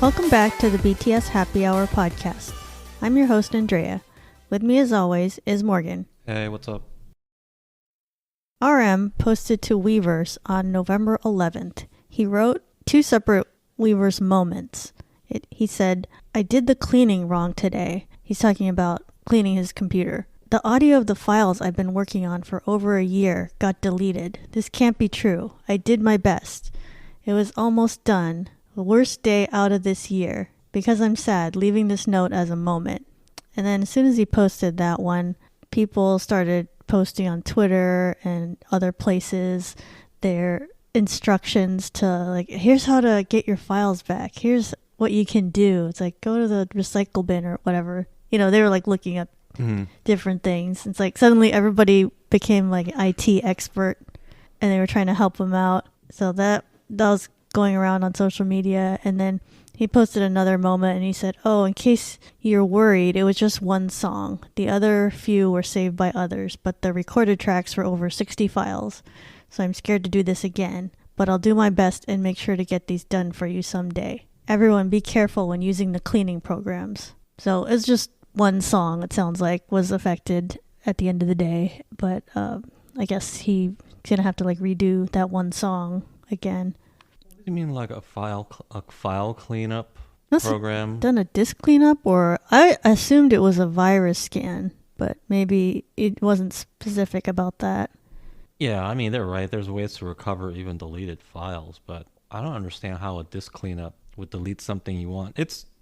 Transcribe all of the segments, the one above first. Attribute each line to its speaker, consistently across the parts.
Speaker 1: Welcome back to the BTS Happy Hour podcast. I'm your host, Andrea. With me, as always, is Morgan.
Speaker 2: Hey, what's up?
Speaker 1: RM posted to Weverse on November 11th. He wrote two separate Weverse moments. He said, "I did the cleaning wrong today." He's talking about cleaning his computer. "The audio of the files I've been working on for over a year got deleted. This can't be true. I did my best. It was almost done. The worst day out of this year. Because I'm sad, leaving this note as a moment." And then as soon as he posted that one, people started posting on Twitter and other places their instructions to, like, here's how to get your files back. Here's what you can do. It's like, go to the recycle bin or whatever. You know, they were like looking up different things. It's like suddenly everybody became like an IT expert and they were trying to help him out. So that was going around on social media. And then he posted another moment and he said, "Oh, in case you're worried, it was just one song. The other few were saved by others, but the recorded tracks were over 60 files. So I'm scared to do this again, but I'll do my best and make sure to get these done for you someday. Everyone be careful when using the cleaning programs." So it's just one song, it sounds like, was affected at the end of the day. But I guess he's going to have to like redo that one song again.
Speaker 2: You mean like a file cleanup program?
Speaker 1: Done a disk cleanup, or I assumed it was a virus scan, but maybe it wasn't specific about that.
Speaker 2: Yeah, I mean, they're right. There's ways to recover even deleted files, but I don't understand how a disk cleanup would delete something you want.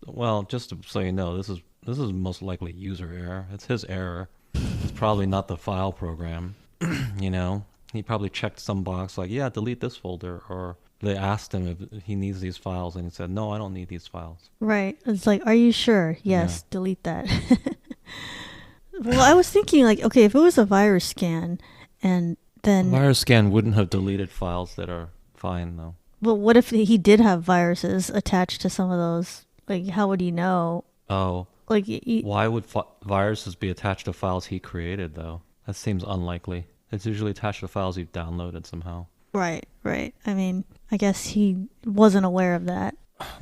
Speaker 2: Well, just so you know, this is most likely user error. It's his error. It's probably not the file program. You know, he probably checked some box like, yeah, delete this folder, or they asked him if he needs these files, and he said, "No, I don't need these files." Right.
Speaker 1: It's like, "Are you sure?" "Yes, yeah. Delete that." Well, I was thinking, like, okay, if it was a virus scan, and then...
Speaker 2: A virus scan wouldn't have deleted files that are fine, though.
Speaker 1: But what if he did have viruses attached to some of those? Like, how would he know?
Speaker 2: Oh.
Speaker 1: Like,
Speaker 2: why would viruses be attached to files he created, though? That seems unlikely. It's usually attached to files you've downloaded somehow.
Speaker 1: Right. I mean, I guess he wasn't aware of that.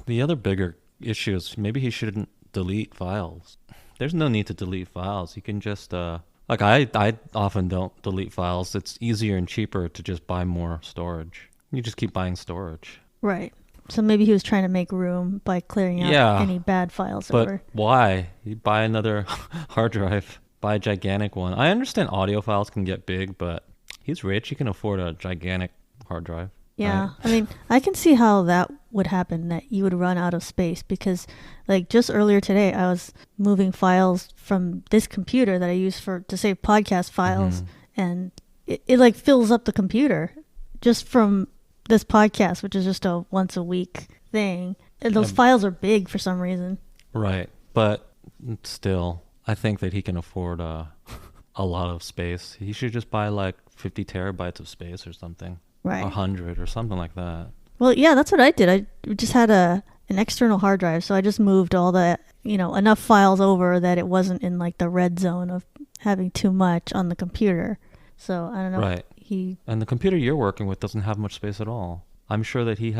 Speaker 2: The other bigger issue is maybe he shouldn't delete files. There's no need to delete files. You can just, like I often don't delete files. It's easier and cheaper to just buy more storage. You just keep buying storage.
Speaker 1: Right. So maybe he was trying to make room by clearing out any bad files over.
Speaker 2: But why? You buy another hard drive, buy a gigantic one. I understand audio files can get big, but he's rich. He can afford a gigantic hard drive.
Speaker 1: Yeah,
Speaker 2: right?
Speaker 1: I mean, I can see how that would happen, that you would run out of space, because like just earlier today, I was moving files from this computer that I use to save podcast files, and it like fills up the computer just from this podcast, which is just a once a week thing. And those files are big for some reason.
Speaker 2: Right, but still, I think that he can afford a lot of space. He should just buy like 50 terabytes of space or something.
Speaker 1: Right.
Speaker 2: 100 or something like that.
Speaker 1: Well, yeah, that's what I did. I just had an external hard drive, so I just moved all the, enough files over that it wasn't in like the red zone of having too much on the computer. So I don't know.
Speaker 2: Right. And the computer you're working with doesn't have much space at all. I'm sure that he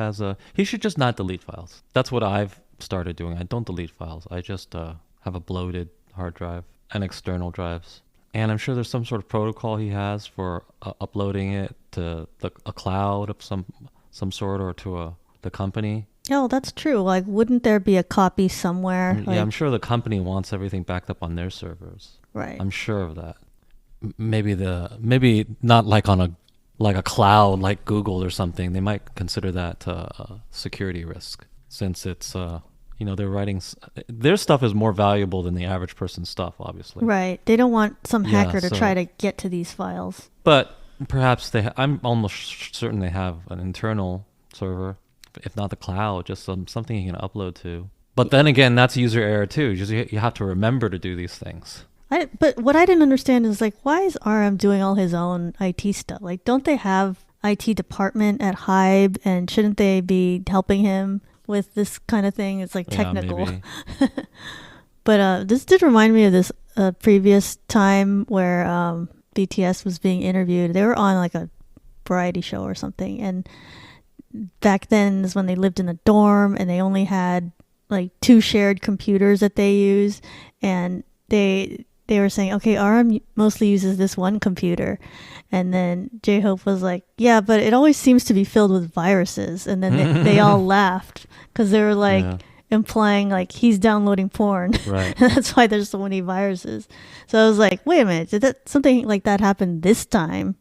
Speaker 2: should just not delete files. That's what I've started doing. I don't delete files. I just have a bloated hard drive and external drives. And I'm sure there's some sort of protocol he has for uploading it to a cloud of some sort, or to the company.
Speaker 1: Oh, that's true. Like, wouldn't there be a copy somewhere?
Speaker 2: Yeah, I'm sure the company wants everything backed up on their servers.
Speaker 1: Right.
Speaker 2: I'm sure of that. Maybe not like on a cloud like Google or something. They might consider that a security risk, since it's they're writing, their stuff is more valuable than the average person's stuff, obviously.
Speaker 1: Right. They don't want some hacker to try to get to these files.
Speaker 2: But perhaps I'm almost certain they have an internal server, if not the cloud, just something you can upload to. But then again, that's user error too. Just you have to remember to do these things.
Speaker 1: But what I didn't understand is, like, why is RM doing all his own IT stuff? Like, don't they have IT department at HYBE, and shouldn't they be helping him with this kind of thing? It's like technical. Yeah, but this did remind me of this previous time where BTS was being interviewed. They were on like a variety show or something, and back then is when they lived in a dorm and they only had like 2 shared computers that they use, and they were saying, okay, RM mostly uses this one computer, and then J-Hope was like, yeah, but it always seems to be filled with viruses, and then they all laughed because they were like implying like he's downloading porn,
Speaker 2: Right.
Speaker 1: that's why there's so many viruses. So I was like, wait a minute, did that something like that happen this time?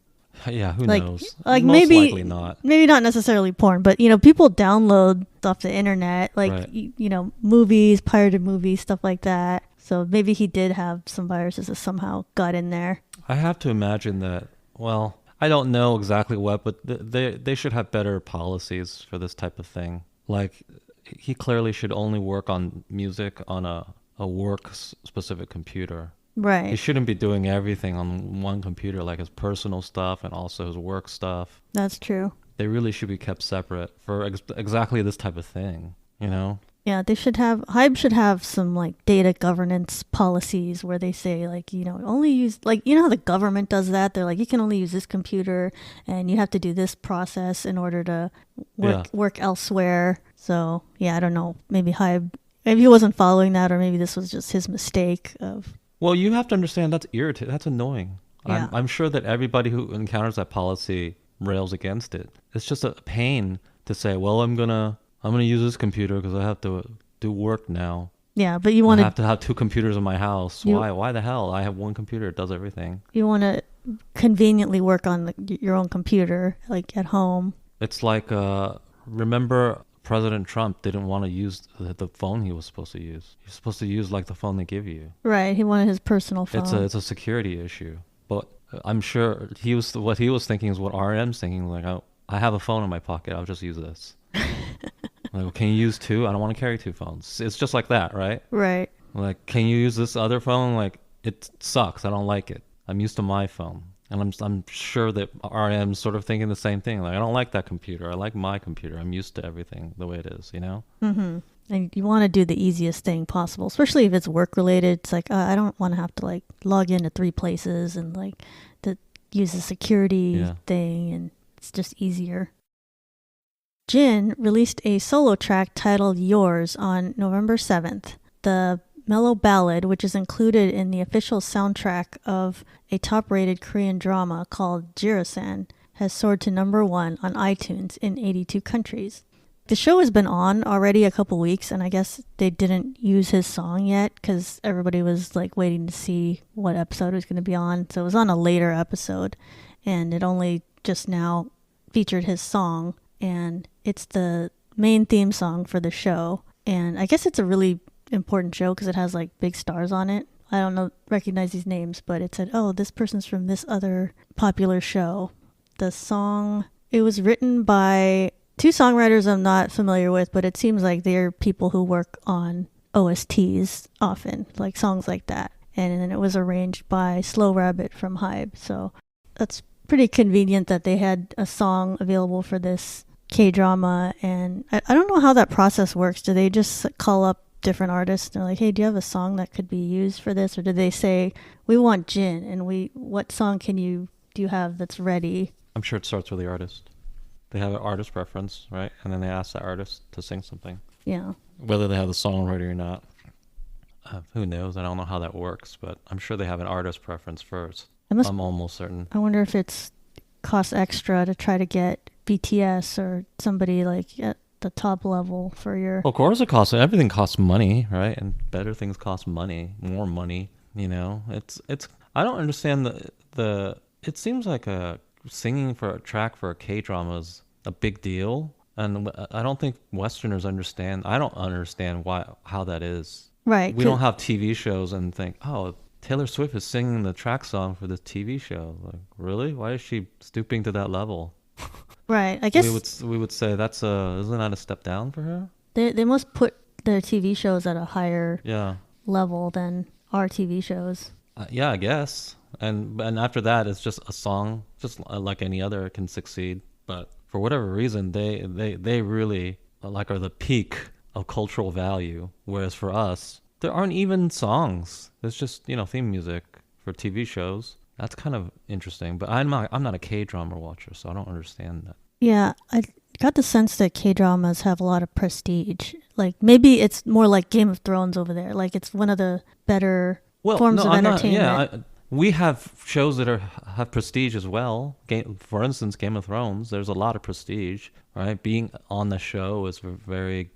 Speaker 2: Yeah, who
Speaker 1: Like,
Speaker 2: knows?
Speaker 1: like
Speaker 2: Most
Speaker 1: maybe
Speaker 2: likely not.
Speaker 1: maybe not necessarily porn, but people download off the internet, like
Speaker 2: Right.
Speaker 1: movies, pirated movies, stuff like that. So maybe he did have some viruses that somehow got in there.
Speaker 2: I have to imagine that. Well, I don't know exactly what, but they should have better policies for this type of thing. Like, he clearly should only work on music on a work specific computer. He
Speaker 1: Right.
Speaker 2: shouldn't be doing everything on one computer, like his personal stuff and also his work stuff.
Speaker 1: That's true.
Speaker 2: They really should be kept separate for exactly this type of thing, you know?
Speaker 1: Yeah, they should have HYBE should have some like data governance policies where they say like, only use, like, how the government does that. They're like, you can only use this computer and you have to do this process in order to work elsewhere. So yeah, I don't know. Maybe HYBE, maybe he wasn't following that, or maybe this was just his mistake of.
Speaker 2: Well, you have to understand that's irritating. That's annoying.
Speaker 1: Yeah.
Speaker 2: I'm sure that everybody who encounters that policy rails against it. It's just a pain to say, well, I'm gonna use this computer because I have to do work now.
Speaker 1: Yeah, but you want
Speaker 2: I have to have 2 computers in my house.
Speaker 1: You-
Speaker 2: Why? Why the hell? I have one computer. It does everything.
Speaker 1: you want to conveniently work on your own computer, like at home.
Speaker 2: It's like, remember President Trump didn't want to use the phone he was supposed to use. You're supposed to use like the phone they give you.
Speaker 1: Right, he wanted his personal phone.
Speaker 2: It's a security issue. But I'm sure what he was thinking is what RM's thinking. Like, I have a phone in my pocket. I'll just use this. Like, well, can you use 2? I don't want to carry 2 phones. It's just like that, right?
Speaker 1: Right.
Speaker 2: Like, can you use this other phone? Like, it sucks. I don't like it. I'm used to my phone. And I'm sure that RM's sort of thinking the same thing. Like, I don't like that computer. I like my computer. I'm used to everything the way it is, you know?
Speaker 1: Mm-hmm. And you want to do the easiest thing possible, especially if it's work related. It's like, I don't want to have to like log into 3 places and like to use the security thing, and it's just easier. Jin released a solo track titled Yours on November 7th. The mellow ballad, which is included in the official soundtrack of a top-rated Korean drama called Jiristan, has soared to number 1 on iTunes in 82 countries. The show has been on already a couple weeks, and I guess they didn't use his song yet because everybody was like waiting to see what episode it was going to be on. So it was on a later episode, and it only just now featured his song, and it's the main theme song for the show. And I guess it's a really important show because it has like big stars on it. I don't recognize these names, but it said, oh, this person's from this other popular show. The song, it was written by 2 songwriters I'm not familiar with, but it seems like they're people who work on OSTs often, like songs like that. And then it was arranged by Slow Rabbit from HYBE. So that's pretty convenient that they had a song available for this K-drama. And I don't know how that process works. Do they just call up different artists and they're like, hey, do you have a song that could be used for this? Or do they say, we want Jin, and what song do you have that's ready?
Speaker 2: I'm sure it starts with the artist. They have an artist preference, right? And then they ask the artist to sing something.
Speaker 1: Yeah.
Speaker 2: Whether they have the song ready or not. Who knows? I don't know how that works, but I'm sure they have an artist preference first. I'm almost certain.
Speaker 1: I wonder if it's costs extra to try to get BTS or somebody like at the top level for your...
Speaker 2: Of course it costs. Everything costs money, right? And better things cost money, more money, you know? It's. I don't understand it seems like singing for a track for a K-drama is a big deal. And I don't think Westerners understand. I don't understand how that is.
Speaker 1: Right.
Speaker 2: We don't have TV shows and think, oh, Taylor Swift is singing the track song for this TV show. Like, really? Why is she stooping to that level?
Speaker 1: Right. I guess
Speaker 2: we would say isn't that a step down for her?
Speaker 1: They must put their TV shows at a higher level than our TV shows.
Speaker 2: Yeah, I guess. And after that, it's just a song, just like any other can succeed. But for whatever reason, they really are the peak of cultural value. Whereas for us, there aren't even songs. It's just theme music for TV shows. That's kind of interesting. But I'm not a K-drama watcher, so I don't understand that.
Speaker 1: Yeah, I got the sense that K-dramas have a lot of prestige. Like maybe it's more like Game of Thrones over there. Like it's one of the better
Speaker 2: Well,
Speaker 1: forms
Speaker 2: no,
Speaker 1: of
Speaker 2: I'm not. Yeah,
Speaker 1: entertainment.
Speaker 2: we have shows that have prestige as well. For instance, Game of Thrones. There's a lot of prestige, right? Being on the show is very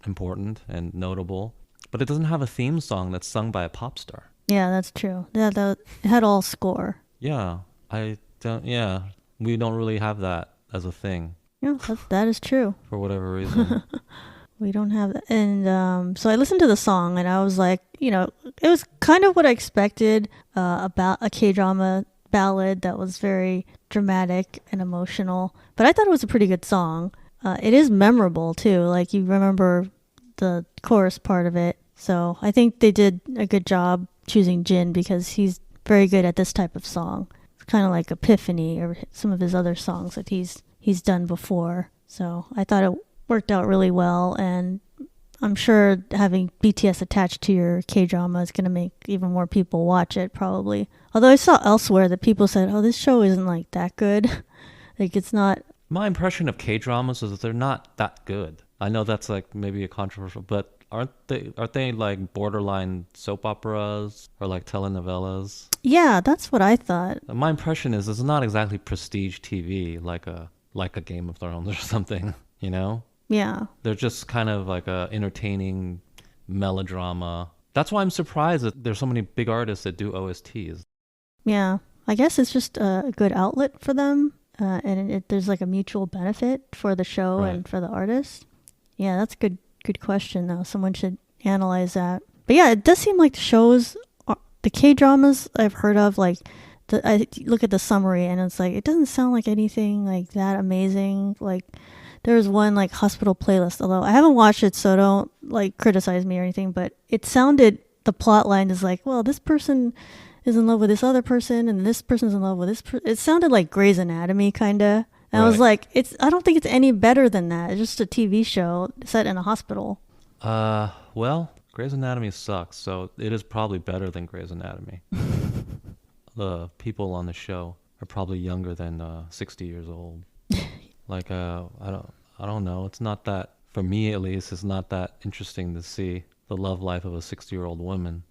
Speaker 2: important and notable. But it doesn't have a theme song that's sung by a pop star.
Speaker 1: Yeah, that's true. Yeah, it had all score.
Speaker 2: Yeah, I don't. Yeah, we don't really have that as a thing
Speaker 1: Yeah, that is true.
Speaker 2: for whatever reason.
Speaker 1: We don't have that. And so I listened to the song and I was like, it was kind of what I expected about a K-drama ballad that was very dramatic and emotional. But I thought it was a pretty good song. It is memorable too. Like you remember the chorus part of it. So I think they did a good job choosing Jin because he's very good at this type of song. It's kind of like Epiphany or some of his other songs that he's done before. So I thought it worked out really well, and I'm sure having BTS attached to your K-drama is going to make even more people watch it probably. Although I saw elsewhere that people said, "Oh, this show isn't like that good." Like it's not.
Speaker 2: My impression of K-dramas is that they're not that good. I know that's like maybe a controversial, but aren't they like borderline soap operas or like telenovelas?
Speaker 1: Yeah, that's what I thought.
Speaker 2: My impression is it's not exactly prestige TV like a Game of Thrones or something, you know?
Speaker 1: Yeah.
Speaker 2: They're just kind of like a entertaining melodrama. That's why I'm surprised that there's so many big artists that do OSTs.
Speaker 1: Yeah. I guess it's just a good outlet for them, and there's like a mutual benefit for the show
Speaker 2: Right.
Speaker 1: and for the artist. Yeah, that's a good question though. Someone should analyze that. But yeah, it does seem like the K-dramas I've heard of, like I look at the summary and it's like it doesn't sound like anything like that amazing. Like there's one like Hospital Playlist, although I haven't watched it, so don't like criticize me or anything, but the plot line is like, well, this person is in love with this other person and this person's in love with this person. It sounded like Grey's Anatomy kind of. And I was
Speaker 2: Right.
Speaker 1: like, I don't think it's any better than that. It's just a TV show set in a hospital.
Speaker 2: Well, Grey's Anatomy sucks, so it is probably better than Grey's Anatomy. The people on the show are probably younger than 60 years old. Like I don't know. It's not that, for me at least, it's not that interesting to see the love life of a 60-year-old woman.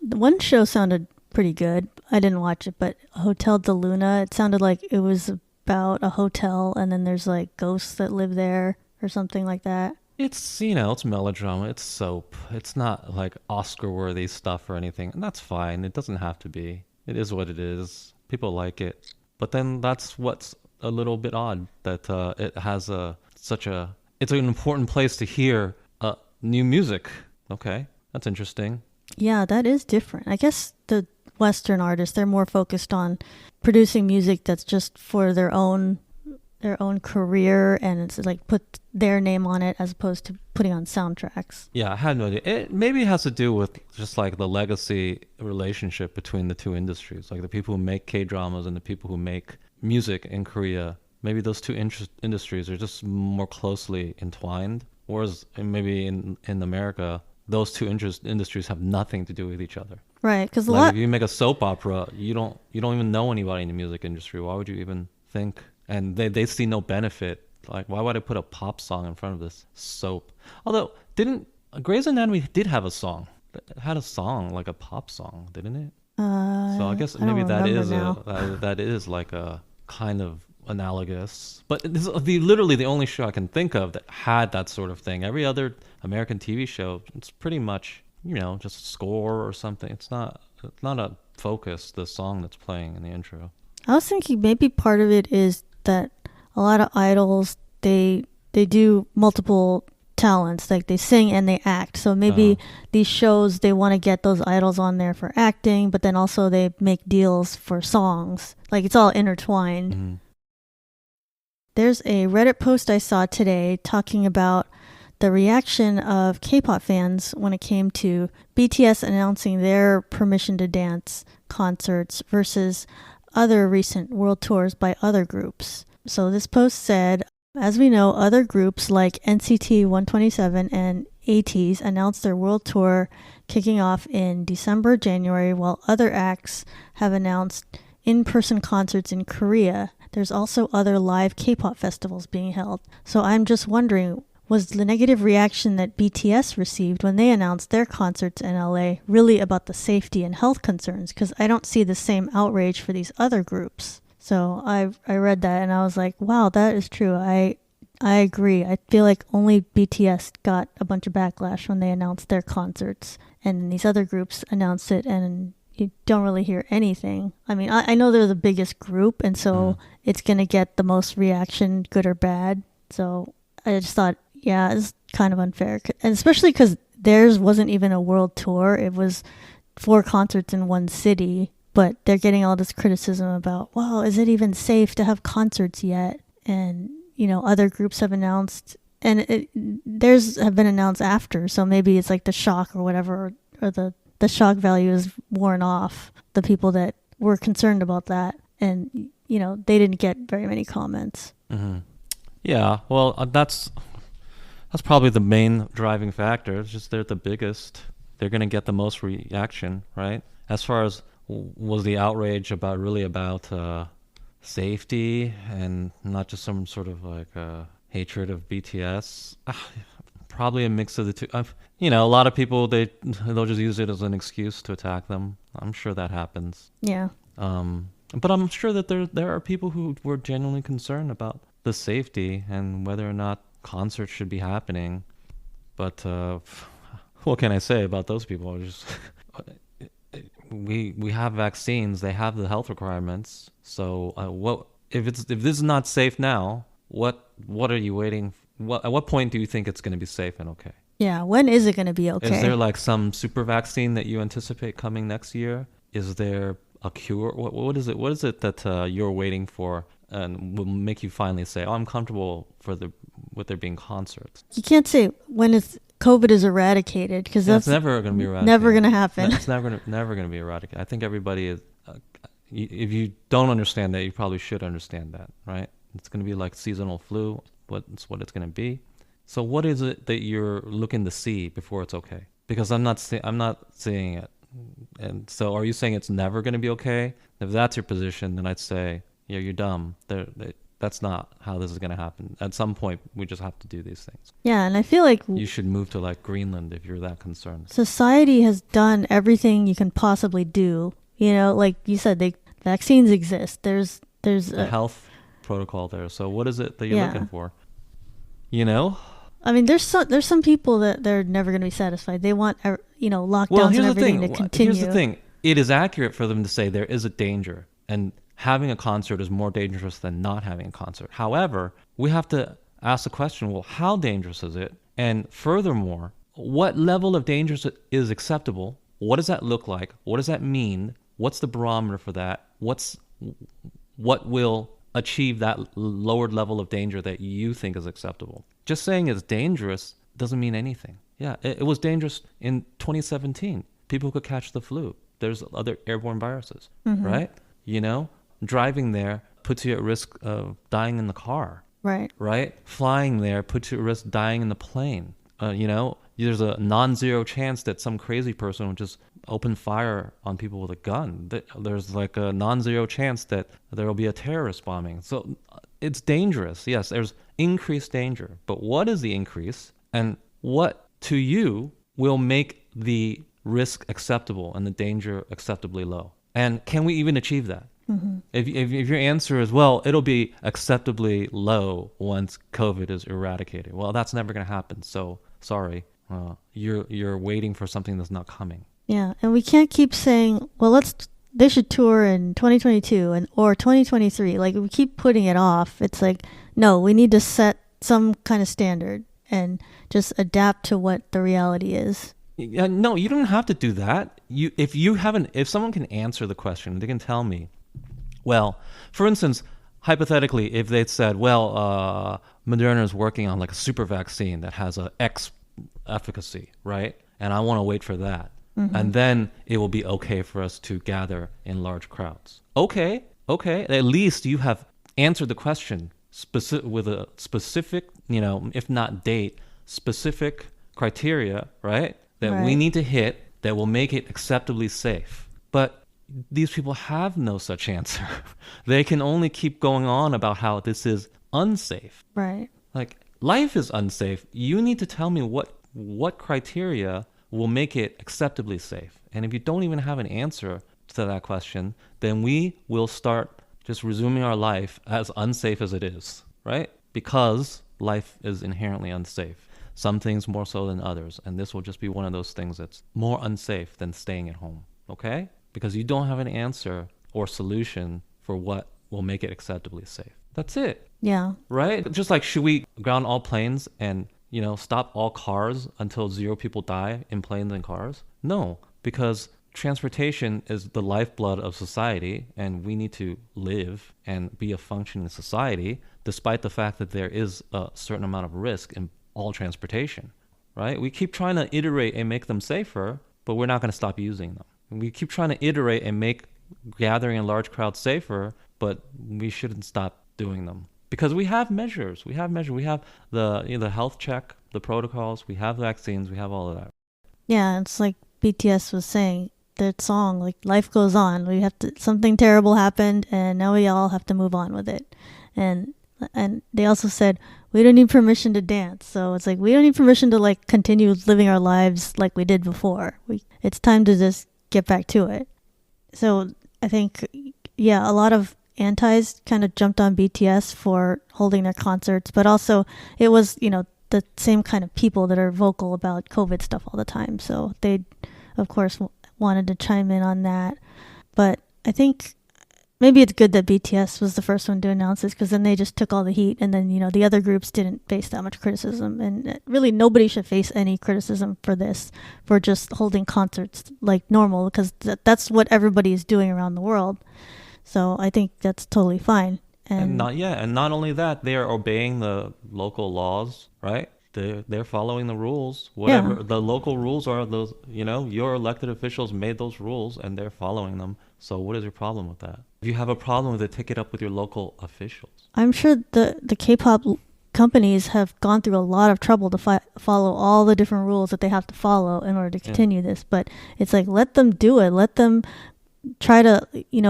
Speaker 1: The one show sounded pretty good. I didn't watch it, but Hotel de Luna, it sounded like it was about a hotel and then there's like ghosts that live there or something like that.
Speaker 2: It's, it's melodrama, it's soap. It's not like Oscar-worthy stuff or anything, and that's fine. It doesn't have to be. It is what it is. People like it. But then that's what's a little bit odd, that it has it's an important place to hear new music. Okay, that's interesting.
Speaker 1: Yeah, that is different. I guess the Western artists, they're more focused on producing music that's just for their own career, and it's like put their name on it as opposed to putting on soundtracks.
Speaker 2: Yeah, I had no idea. It maybe has to do with just like the legacy relationship between the two industries, like the people who make K-dramas and the people who make music in Korea. Maybe those two industries are just more closely entwined, whereas maybe in America, those two industries have nothing to do with each other.
Speaker 1: Right, because
Speaker 2: Like if you make a soap opera, you don't even know anybody in the music industry. Why would you even think? And they see no benefit. Like, why would I put a pop song in front of this soap? Although, didn't Grey's Anatomy did have a song? It had a song, like a pop song, didn't it? So I guess
Speaker 1: I don't
Speaker 2: maybe that
Speaker 1: remember
Speaker 2: is
Speaker 1: now.
Speaker 2: that is like a kind of analogous. But this is literally the only show I can think of that had that sort of thing. Every other American TV show, it's pretty much, just a score or something. It's not a focus, the song that's playing in the intro.
Speaker 1: I was thinking maybe part of it is that a lot of idols, they do multiple talents, like they sing and they act. So maybe these shows, they want to get those idols on there for acting, but then also they make deals for songs. Like it's all intertwined.
Speaker 2: Mm-hmm.
Speaker 1: There's a Reddit post I saw today talking about the reaction of K-pop fans when it came to BTS announcing their Permission to Dance concerts versus other recent world tours by other groups. So this post said, as we know, other groups like NCT 127 and ATEEZ announced their world tour kicking off in December, January, while other acts have announced in-person concerts in Korea there's also other live K-pop festivals being held. So I'm just wondering, was the negative reaction that BTS received when they announced their concerts in LA really about the safety and health concerns? Because I don't see the same outrage for these other groups. So I read that and I was like, wow, that is true. I agree. I feel like only BTS got a bunch of backlash when they announced their concerts. And these other groups announced it and you don't really hear anything. I mean, I know they're the biggest group, and so it's going to get the most reaction, good or bad. So I just thought, yeah, it's kind of unfair. And especially because theirs wasn't even a world tour. It was 4 concerts in one city, but they're getting all this criticism about, well, is it even safe to have concerts yet? And, you know, other groups have announced, and theirs have been announced after. So maybe it's like the shock or whatever, or the shock value is worn off the people that were concerned about that. And, you know, they didn't get very many comments.
Speaker 2: Mm-hmm. Yeah, well, that's probably the main driving factor. It's just they're the biggest. They're going to get the most reaction, right? As far as was the outrage about safety and not just some sort of like hatred of BTS? Probably a mix of the two. You know, a lot of people, they'll just use it as an excuse to attack them. I'm sure that happens.
Speaker 1: Yeah.
Speaker 2: But I'm sure that there are people who were genuinely concerned about the safety and whether or not concerts should be happening. But what can I say about those people? Just we have vaccines. They have the health requirements. So what if this is not safe now? What are you waiting? At what point do you think it's going to be safe and okay?
Speaker 1: Yeah, when is it going to be okay?
Speaker 2: Is there like some super vaccine that you anticipate coming next year? Is there a cure? What is it? What is it that you're waiting for and will make you finally say, "Oh, I'm comfortable with there being concerts"?
Speaker 1: You can't say when COVID is eradicated, because that's
Speaker 2: never going to be eradicated.
Speaker 1: Never going to happen.
Speaker 2: It's never going to be eradicated. I think everybody is. If you don't understand that, you probably should understand that, right? It's going to be like seasonal flu. It's what it's going to be. So what is it that you're looking to see before it's okay? Because I'm not seeing it. And so are you saying it's never going to be okay? If that's your position, then I'd say, yeah, you're dumb. That's not how this is going to happen. At some point, we just have to do these things.
Speaker 1: Yeah, and I feel like
Speaker 2: you should move to like Greenland if you're that concerned.
Speaker 1: Society has done everything you can possibly do. You know, like you said, vaccines exist. There's
Speaker 2: a health protocol there. So what is it that you're looking for? You know?
Speaker 1: I mean, there's some people that they're never going to be satisfied. They want, lockdowns and everything to continue.
Speaker 2: Here's the thing. It is accurate for them to say there is a danger, and having a concert is more dangerous than not having a concert. However, we have to ask the question, well, how dangerous is it? And furthermore, what level of danger is acceptable? What does that look like? What does that mean? What's the barometer for that? What will achieve that lowered level of danger that you think is acceptable? Just saying it's dangerous doesn't mean anything. Yeah, it was dangerous in 2017. People could catch the flu. There's other airborne viruses, right? You know, driving there puts you at risk of dying in the car. Right? Flying there puts you at risk dying in the plane. There's a non-zero chance that some crazy person would just open fire on people with a gun. There's like a non-zero chance that there will be a terrorist bombing. So it's dangerous. Yes, there's increased danger. But what is the increase? And what to you will make the risk acceptable and the danger acceptably low? And can we even achieve that? If your answer is, well, it'll be acceptably low once COVID is eradicated, well, that's never going to happen. So sorry, you're waiting for something that's not coming.
Speaker 1: Yeah, and we can't keep saying, well, they should tour in 2022 or 2023. Like, we keep putting it off. It's like, no, we need to set some kind of standard and just adapt to what the reality is.
Speaker 2: Yeah, no, you don't have to do that. If someone can answer the question, they can tell me. Well, for instance, hypothetically, if they'd said, well, Moderna is working on like a super vaccine that has a X efficacy, right? And I want to wait for that. And then it will be okay for us to gather in large crowds. Okay. At least you have answered the question with a specific, if not date, specific criteria, right? That we need to hit that will make it acceptably safe. But these people have no such answer. They can only keep going on about how this is unsafe.
Speaker 1: Right.
Speaker 2: Like, life is unsafe. You need to tell me what criteria will make it acceptably safe. And if you don't even have an answer to that question, then we will start just resuming our life as unsafe as it is, right? Because life is inherently unsafe. Some things more so than others. And this will just be one of those things that's more unsafe than staying at home, okay? Because you don't have an answer or solution for what will make it acceptably safe. That's it.
Speaker 1: Yeah.
Speaker 2: Right? Just like, should we ground all planes and, stop all cars until 0 people die in planes and cars? No, because transportation is the lifeblood of society, and we need to live and be a functioning society, despite the fact that there is a certain amount of risk in all transportation, right? We keep trying to iterate and make them safer, but we're not going to stop using them. We keep trying to iterate and make gathering in large crowds safer, but we shouldn't stop doing them. Because we have measures. We have the health check, the protocols, we have vaccines, we have all of that.
Speaker 1: Yeah, it's like BTS was saying, that song, like, life goes on. We have to, something terrible happened, and now we all have to move on with it. And they also said, we don't need permission to dance. So it's like, we don't need permission to, like, continue living our lives like we did before. It's time to just get back to it. So I think, yeah, a lot of antis kind of jumped on BTS for holding their concerts, but also it was, the same kind of people that are vocal about COVID stuff all the time. So they, of course, wanted to chime in on that. But I think maybe it's good that BTS was the first one to announce this, because then they just took all the heat, and then, the other groups didn't face that much criticism. And really, nobody should face any criticism for this, for just holding concerts like normal, because that's what everybody is doing around the world. So I think that's totally fine. And
Speaker 2: not only that, they are obeying the local laws, right? They're following the rules. Whatever the local rules are, those, your elected officials made those rules and they're following them. So what is your problem with that? If you have a problem with it, take it up with your local officials.
Speaker 1: I'm sure the K-pop companies have gone through a lot of trouble to follow all the different rules that they have to follow in order to continue this. But it's like, let them do it. Let them try to,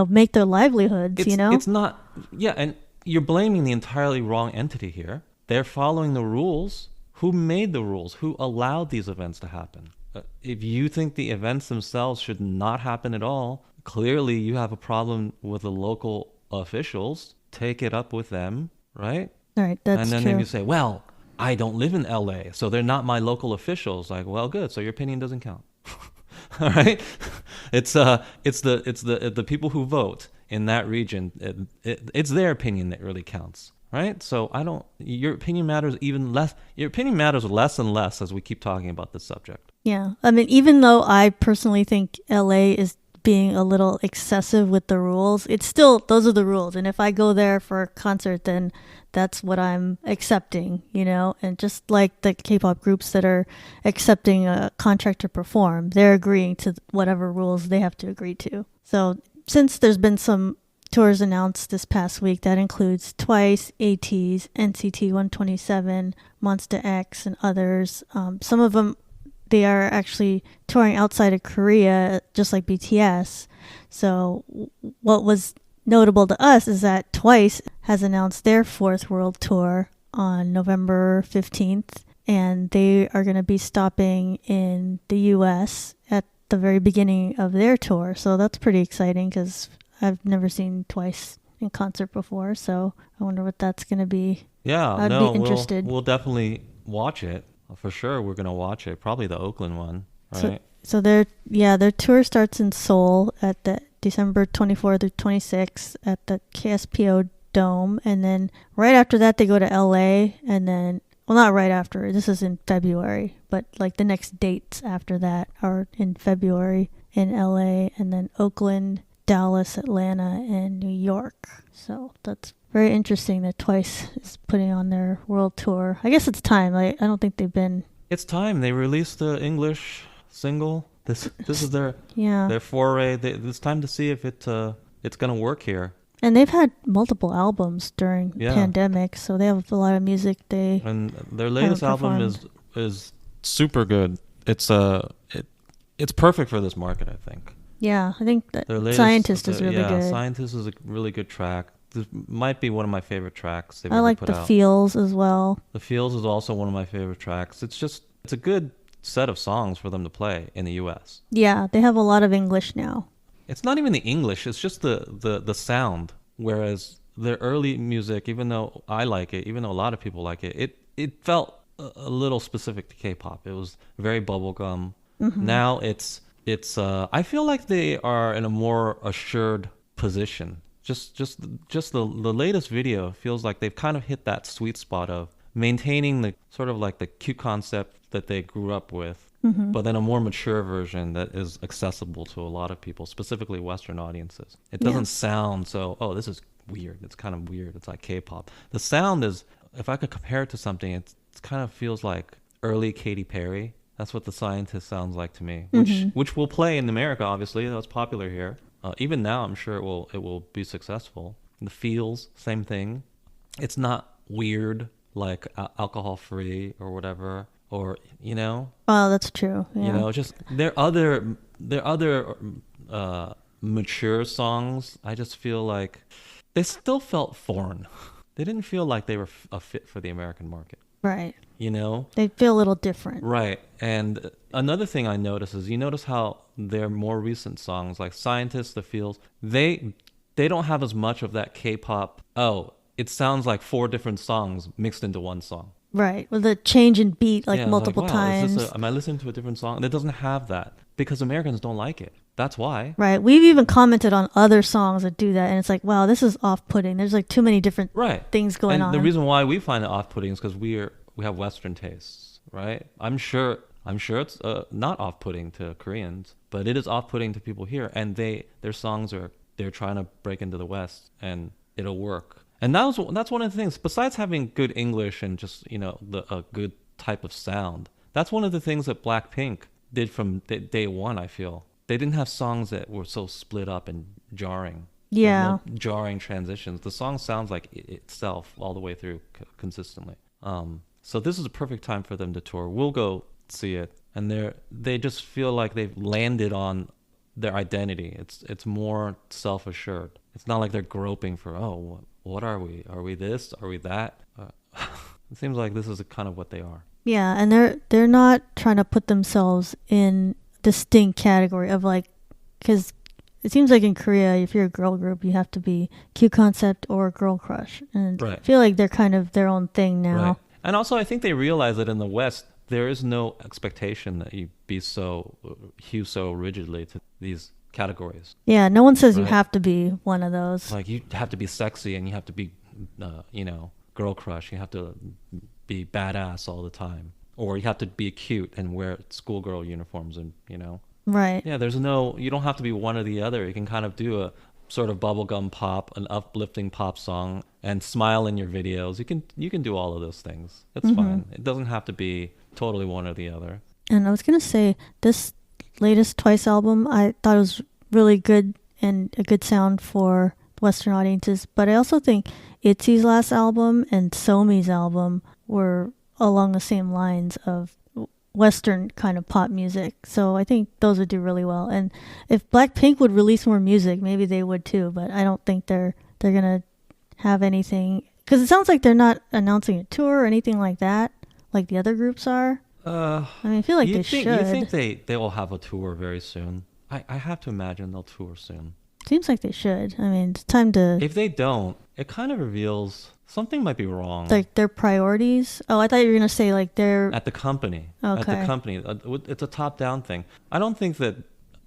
Speaker 1: make their livelihoods,
Speaker 2: It's not, and you're blaming the entirely wrong entity here. They're following the rules. Who made the rules? Who allowed these events to happen? If you think the events themselves should not happen at all, clearly you have a problem with the local officials. Take it up with them, right?
Speaker 1: All right, that's true.
Speaker 2: And then maybe you say, well, I don't live in LA, so they're not my local officials. Like, well, good. So your opinion doesn't count. All right? It's the people who vote in that region. It's their opinion that really counts. Right? So your opinion matters even less. Your opinion matters less and less as we keep talking about this subject.
Speaker 1: Yeah. I mean, even though I personally think LA is being a little excessive with the rules, it's still, those are the rules. And if I go there for a concert, then that's what I'm accepting, and just like the K-pop groups that are accepting a contract to perform, they're agreeing to whatever rules they have to agree to. So since there's been some tours announced this past week, that includes Twice, ATEEZ, NCT 127, Monsta X, and others. Some of them, they are actually touring outside of Korea, just like BTS. So what was notable to us is that Twice has announced their 4th world tour on November 15th, and they are going to be stopping in the US at the very beginning of their tour. So that's pretty exciting, because I've never seen Twice in concert before, so I wonder what that's going to be.
Speaker 2: Yeah,
Speaker 1: I'd be interested.
Speaker 2: We'll definitely watch it. For sure, we're going to watch it. Probably the Oakland one, right?
Speaker 1: So their tour starts in Seoul at the December 24th through 26th at the KSPO Dome, and then right after that they go to LA, and then, well, not right after, this is in February, but like the next dates after that are in February in LA, and then Oakland, Dallas, Atlanta, and New York. So that's very interesting that Twice is putting on their world tour. I guess it's time. I don't think they've been...
Speaker 2: It's time. They released the English single. This is their foray. It's time to see if it's going to work here.
Speaker 1: And they've had multiple albums during pandemic, so they have a lot of music.
Speaker 2: And their latest album is super good. It's perfect for this market, I think.
Speaker 1: Yeah, I think that
Speaker 2: Their latest,
Speaker 1: Scientist is really good.
Speaker 2: Scientist is a really good track. This might be one of my favorite tracks they've
Speaker 1: I
Speaker 2: ever
Speaker 1: like
Speaker 2: put
Speaker 1: the
Speaker 2: out.
Speaker 1: Feels as well.
Speaker 2: The Feels is also one of my favorite tracks. It's a good set of songs for them to play in the US.
Speaker 1: Yeah, they have a lot of English now.
Speaker 2: It's not even the English, it's just the sound. Whereas their early music, even though I like it, even though a lot of people like it felt a little specific to K-pop. It was very bubblegum. Now it's I feel like they are in a more assured position. Just the latest video feels like they've kind of hit that sweet spot of maintaining the sort of like the cute concept that they grew up with, but then a more mature version that is accessible to a lot of people, specifically Western audiences. It doesn't sound so, oh, this is weird. It's kind of weird. It's like K-pop. The sound is, if I could compare it to something, it kind of feels like early Katy Perry. That's what The Scientist sounds like to me, which will play in America, obviously. That's popular here. Even now, I'm sure it will be successful. The Feels, same thing. It's not weird like alcohol free or whatever, or
Speaker 1: Oh, that's true. Yeah.
Speaker 2: just there are other mature songs. I just feel like they still felt foreign. They didn't feel like they were a fit for the American market.
Speaker 1: Right.
Speaker 2: They
Speaker 1: feel a little different.
Speaker 2: Right. And another thing I notice is you notice how their more recent songs, like Scientists, The Feels, they don't have as much of that K-pop. Oh, it sounds like 4 different songs mixed into one song.
Speaker 1: Right. With the change in beat multiple
Speaker 2: wow,
Speaker 1: times.
Speaker 2: Am I listening to a different song? And it doesn't have that because Americans don't like it. That's why.
Speaker 1: Right. We've even commented on other songs that do that, and it's like, wow, this is off-putting. There's like too many different things going on.
Speaker 2: And the reason why we find it off-putting is because we have Western tastes, right? I'm sure it's not off-putting to Koreans, but it is off-putting to people here. And their songs they're trying to break into the West, and it'll work. And that's one of the things. Besides having good English and just a good type of sound, that's one of the things that Blackpink did from day one. I feel they didn't have songs that were so split up and jarring.
Speaker 1: Yeah,
Speaker 2: no jarring transitions. The song sounds like itself all the way through consistently. So this is a perfect time for them to tour. We'll go see it, and they just feel like they've landed on their identity. It's more self-assured. It's not like they're groping for, oh, what are we? Are we this? Are we that? It seems like this is kind of what they are.
Speaker 1: Yeah, and they're not trying to put themselves in distinct category of because it seems like in Korea, if you're a girl group, you have to be cute concept or girl crush, and I feel like they're kind of their own thing now.
Speaker 2: Right. And also, I think they realize that in the West, there is no expectation that you hew so rigidly to these categories.
Speaker 1: Yeah, no one says you have to be one of those.
Speaker 2: Like you have to be sexy and you have to be, girl crush. You have to be badass all the time, or you have to be cute and wear schoolgirl uniforms and
Speaker 1: Right.
Speaker 2: Yeah, you don't have to be one or the other. You can kind of do a sort of bubblegum pop, an uplifting pop song, and smile in your videos. You can do all of those things. It's fine. It doesn't have to be totally one or the other. And
Speaker 1: I was gonna say, this latest Twice album, I thought it was really good and a good sound for Western audiences. But I also think ITZY's last album and Somi's album were along the same lines of Western kind of pop music. So I think those would do really well. And if Blackpink would release more music, maybe they would too. But I don't think they're gonna have anything, because it sounds like they're not announcing a tour or anything like that, like the other groups are. I feel like they should.
Speaker 2: You think they will have a tour very soon? I have to imagine they'll tour soon.
Speaker 1: Seems like they should. I mean, it's time to...
Speaker 2: If they don't, it kind of reveals something might be wrong.
Speaker 1: Like their priorities? Oh, I thought you were going to say like their...
Speaker 2: At the company.
Speaker 1: Okay. At
Speaker 2: the company. It's a top-down thing. I don't think that...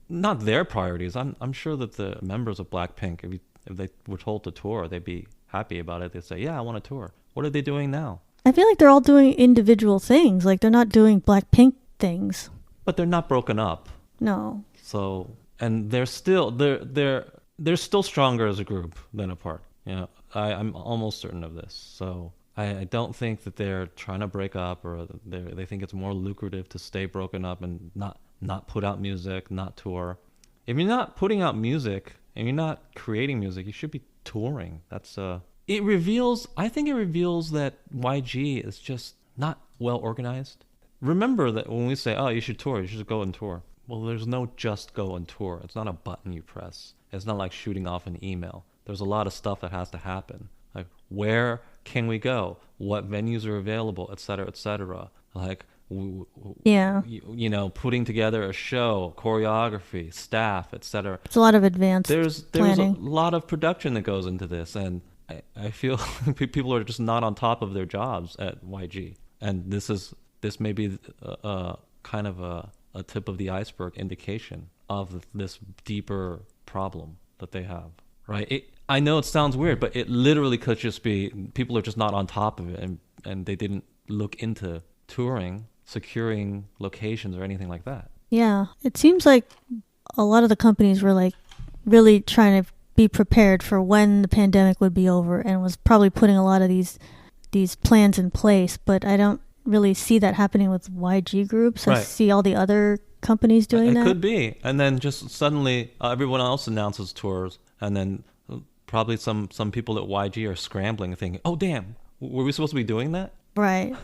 Speaker 2: Not their priorities. I'm sure that the members of Blackpink, if they were told to tour, they'd be happy about it. They'd say, yeah, I want to tour. What are they doing now?
Speaker 1: I feel like they're all doing individual things. Like they're not doing Blackpink things.
Speaker 2: But they're not broken up.
Speaker 1: No.
Speaker 2: So, and they're still stronger as a group than apart. I'm almost certain of this. So I don't think that they're trying to break up, or they think it's more lucrative to stay broken up and not put out music, not tour. If you're not putting out music and you're not creating music, you should be touring. That's it reveals. I think it reveals that YG is just not well organized. Remember that when we say, "Oh, you should tour," you should go and tour. well, there's no just go on tour. It's not a button you press. It's not like shooting off an email. There's a lot of stuff that has to happen. Like, where can we go? What venues are available, et cetera, et cetera. Like,
Speaker 1: Yeah.
Speaker 2: you know, putting together a show, choreography, staff, et cetera.
Speaker 1: It's a lot of advanced
Speaker 2: There's
Speaker 1: planning.
Speaker 2: a lot of production that goes into this, and I feel people are just not on top of their jobs at YG. And this may be kind of a tip of the iceberg indication of this deeper problem that they have, right? I know it sounds weird, but it literally could just be people are just not on top of it, and they didn't look into touring, securing locations, or anything like that.
Speaker 1: Yeah. It seems like a lot of the companies were like really trying to be prepared for when the pandemic would be over and was probably putting a lot of these plans in place, but I don't really see that happening with YG groups. I
Speaker 2: Right.
Speaker 1: see all the other companies doing that.
Speaker 2: It could be, and then just suddenly everyone else announces tours, and then probably some people at YG are scrambling, thinking, "Oh damn, were we supposed to be doing that?"
Speaker 1: Right.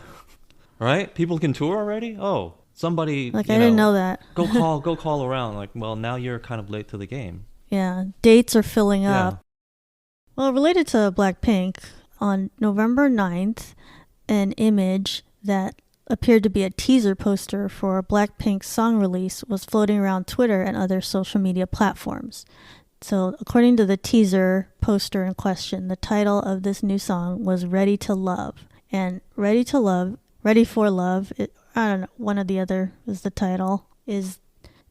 Speaker 2: Right? People can tour already? Oh, somebody
Speaker 1: Like, I didn't know that.
Speaker 2: go call around. Like, well, now you're kind of late to the game.
Speaker 1: Yeah. Dates are filling
Speaker 2: Yeah.
Speaker 1: up. Well, related to Blackpink, on November 9th, an image that appeared to be a teaser poster for Blackpink's song release was floating around Twitter and other social media platforms. So, according to the teaser poster in question, the title of this new song was Ready to Love. And Ready to Love, Ready for Love, I don't know, one or the other is the title, is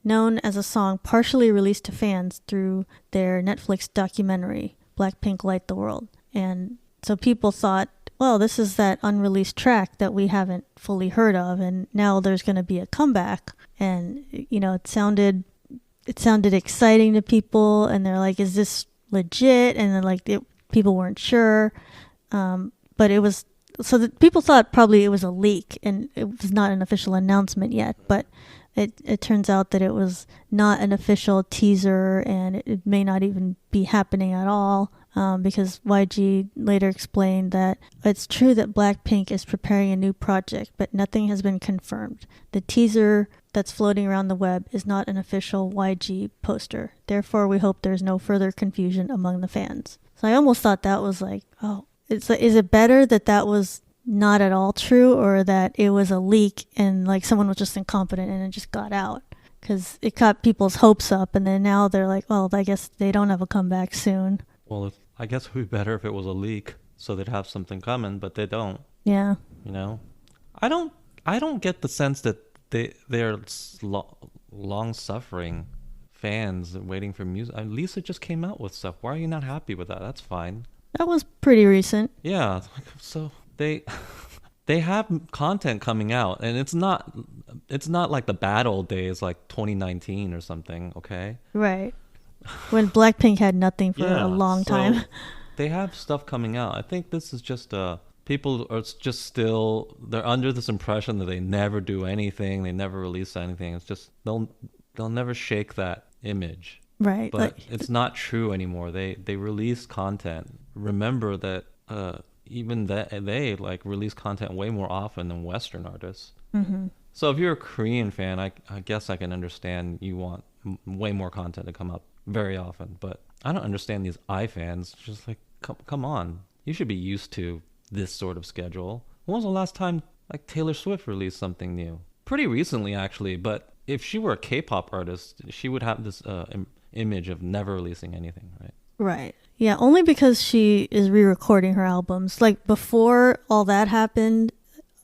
Speaker 1: known as a song partially released to fans through their Netflix documentary, Blackpink Light the World. And so people thought, well, this is that unreleased track that we haven't fully heard of, and now there's going to be a comeback. And, you know, it sounded exciting to people, and they're like, is this legit? And then, like, people weren't sure. But it was, so that people thought probably it was a leak, and it was not an official announcement yet, but it turns out that it was not an official teaser, and it may not even be happening at all, because YG later explained that it's true that Blackpink is preparing a new project, but nothing has been confirmed. The teaser that's floating around the web is not an official YG poster. Therefore, we hope there's no further confusion among the fans. So I almost thought that was like, oh, is it better that was not at all true, or that it was a leak and like someone was just incompetent and it just got out? Because it got people's hopes up, and then now they're like, well, I guess they don't have a comeback soon.
Speaker 2: Well, I guess it would be better if it was a leak, so they'd have something coming, but they don't.
Speaker 1: Yeah.
Speaker 2: You know, I don't get the sense that they're long suffering fans waiting for music. Lisa just came out with stuff. Why are you not happy with that? That's fine.
Speaker 1: That was pretty recent.
Speaker 2: Yeah, so they have content coming out, and it's not like the bad old days like 2019 or something, okay?
Speaker 1: Right. When Blackpink had nothing for a long time.
Speaker 2: They have stuff coming out. I think this is just people are just still, they're under this impression that they never do anything, they never release anything. It's just they'll never shake that image.
Speaker 1: Right.
Speaker 2: But like, it's not true anymore. They release content. Remember that even that they like release content way more often than Western artists.
Speaker 1: Mm-hmm.
Speaker 2: So if you're a Korean fan, I guess I can understand you want way more content to come up very often. But I don't understand these fans. Just like, come on. You should be used to this sort of schedule. When was the last time like Taylor Swift released something new? Pretty recently, actually. But if she were a K-pop artist, she would have this image of never releasing anything, right?
Speaker 1: Right. Yeah, only because she is re-recording her albums. Like, before all that happened,